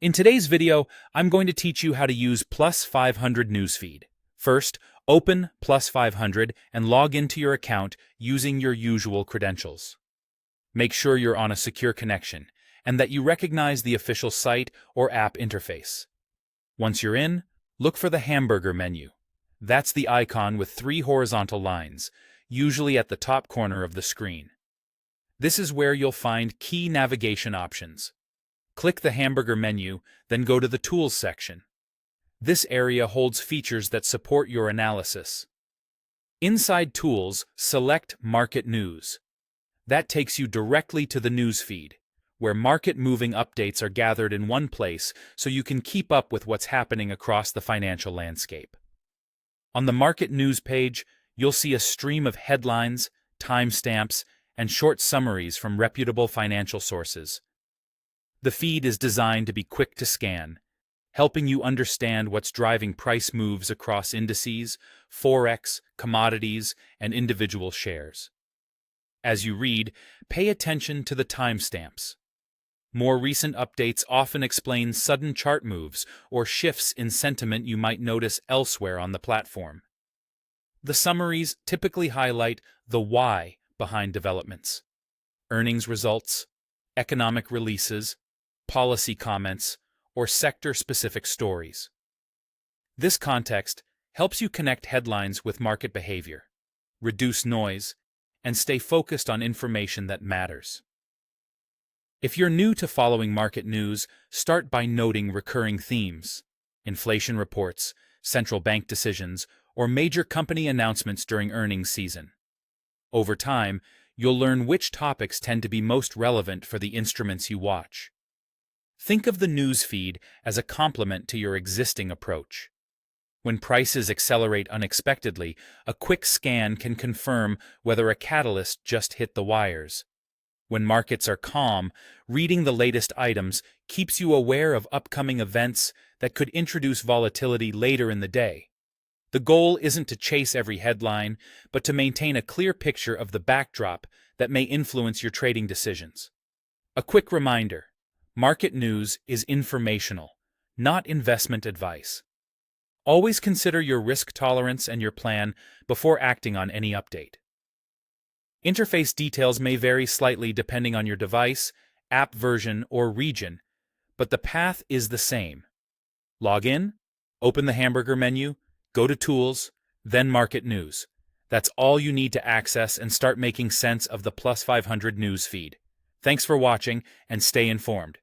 In today's video, I'm going to teach you how to use Plus500 News Feed. First, open Plus500 and log into your account using your usual credentials. Make sure you're on a secure connection and that you recognize the official site or app interface. Once you're in, look for the hamburger menu. That's the icon with 3 horizontal lines, usually at the top corner of the screen. This is where you'll find key navigation options. Click the hamburger menu, then go to the Tools section. This area holds features that support your analysis. Inside Tools, select Market News. That takes you directly to the news feed, where market-moving updates are gathered in one place so you can keep up with what's happening across the financial landscape. On the Market News page, you'll see a stream of headlines, timestamps, and short summaries from reputable financial sources. The feed is designed to be quick to scan, helping you understand what's driving price moves across indices, forex, commodities, and individual shares. As you read, pay attention to the timestamps. More recent updates often explain sudden chart moves or shifts in sentiment you might notice elsewhere on the platform. The summaries typically highlight the why behind developments: earnings results, economic releases, policy comments, or sector-specific stories. This context helps you connect headlines with market behavior, reduce noise, and stay focused on information that matters. If you're new to following market news, start by noting recurring themes: inflation reports, central bank decisions, or major company announcements during earnings season. Over time, you'll learn which topics tend to be most relevant for the instruments you watch. Think of the news feed as a complement to your existing approach. When prices accelerate unexpectedly, a quick scan can confirm whether a catalyst just hit the wires. When markets are calm, reading the latest items keeps you aware of upcoming events that could introduce volatility later in the day. The goal isn't to chase every headline, but to maintain a clear picture of the backdrop that may influence your trading decisions. A quick reminder: market news is informational, not investment advice. Always consider your risk tolerance and your plan before acting on any update. Interface details may vary slightly depending on your device, app version, or region, but the path is the same. Log in, open the hamburger menu, go to Tools, then Market News. That's all you need to access and start making sense of the Plus500 News Feed. Thanks for watching, and stay informed.